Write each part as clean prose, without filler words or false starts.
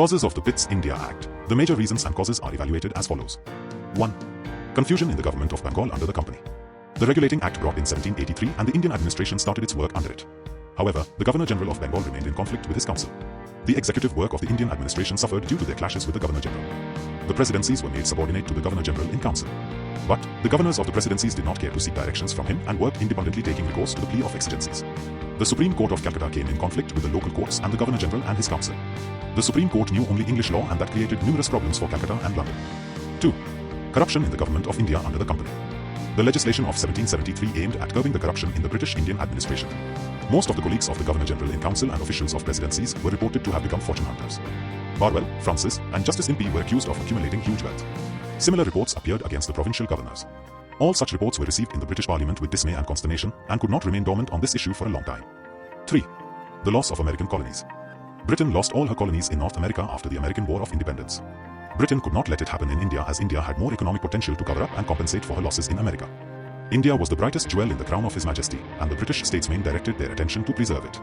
Causes of the Pitt's India Act. The major reasons and causes are evaluated as follows. 1. Confusion in the government of Bengal under the company. The Regulating Act brought in 1783 and the Indian administration started its work under it. However, the Governor-General of Bengal remained in conflict with his council. The executive work of the Indian administration suffered due to their clashes with the Governor-General. The presidencies were made subordinate to the Governor-General in council. But the governors of the presidencies did not care to seek directions from him and worked independently, taking recourse to the plea of exigencies. The Supreme Court of Calcutta came in conflict with the local courts and the Governor-General and his council. The Supreme Court knew only English law, and that created numerous problems for Calcutta and London. 2. Corruption in the government of India under the company. The legislation of 1773 aimed at curbing the corruption in the British Indian administration. Most of the colleagues of the Governor-General in council and officials of presidencies were reported to have become fortune hunters. Barwell, Francis, and Justice Impey were accused of accumulating huge wealth. Similar reports appeared against the provincial governors. All such reports were received in the British Parliament with dismay and consternation and could not remain dormant on this issue for a long time. 3. The loss of American colonies. Britain lost all her colonies in North America after the American War of Independence. Britain could not let it happen in India, as India had more economic potential to cover up and compensate for her losses in America. India was the brightest jewel in the crown of His Majesty, and the British statesmen directed their attention to preserve it.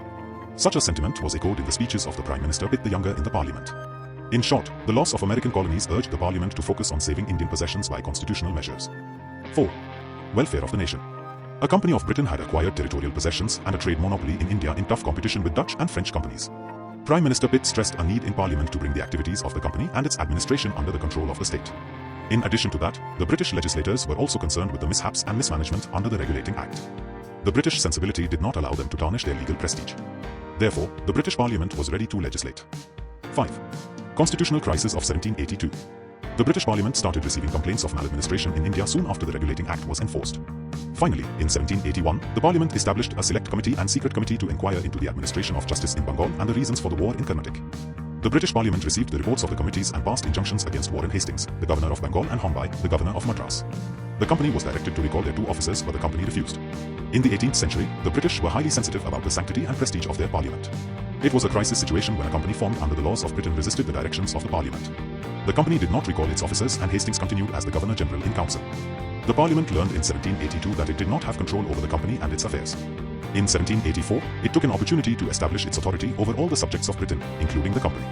Such a sentiment was echoed in the speeches of the Prime Minister Pitt the Younger in the Parliament. In short, the loss of American colonies urged the Parliament to focus on saving Indian possessions by constitutional measures. 4. Welfare of the nation. A company of Britain had acquired territorial possessions and a trade monopoly in India in tough competition with Dutch and French companies. Prime Minister Pitt stressed a need in Parliament to bring the activities of the company and its administration under the control of the state. In addition to that, the British legislators were also concerned with the mishaps and mismanagement under the Regulating Act. The British sensibility did not allow them to tarnish their legal prestige. Therefore, the British Parliament was ready to legislate. 5. Constitutional Crisis of 1782. The British Parliament started receiving complaints of maladministration in India soon after the Regulating Act was enforced. Finally, in 1781, the Parliament established a select committee and secret committee to inquire into the administration of justice in Bengal and the reasons for the war in Carnatic. The British Parliament received the reports of the committees and passed injunctions against Warren Hastings, the governor of Bengal, and Hornby, the governor of Madras. The company was directed to recall their 2 officers, but the company refused. In the 18th century, the British were highly sensitive about the sanctity and prestige of their parliament. It was a crisis situation when a company formed under the laws of Britain resisted the directions of the parliament. The company did not recall its officers, and Hastings continued as the Governor-General in council. The Parliament learned in 1782 that it did not have control over the company and its affairs. In 1784, it took an opportunity to establish its authority over all the subjects of Britain, including the company.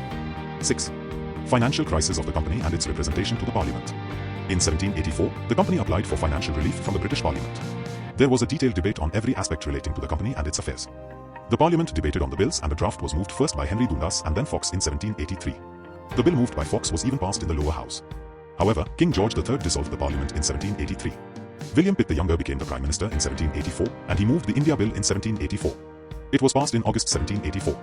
6. Financial crisis of the company and its representation to the Parliament. In 1784, the company applied for financial relief from the British Parliament. There was a detailed debate on every aspect relating to the company and its affairs. The Parliament debated on the bills, and the draft was moved first by Henry Dundas and then Fox in 1783. The bill moved by Fox was even passed in the lower house. However, King George III dissolved the Parliament in 1783. William Pitt the Younger became the Prime Minister in 1784, and he moved the India Bill in 1784. It was passed in August 1784.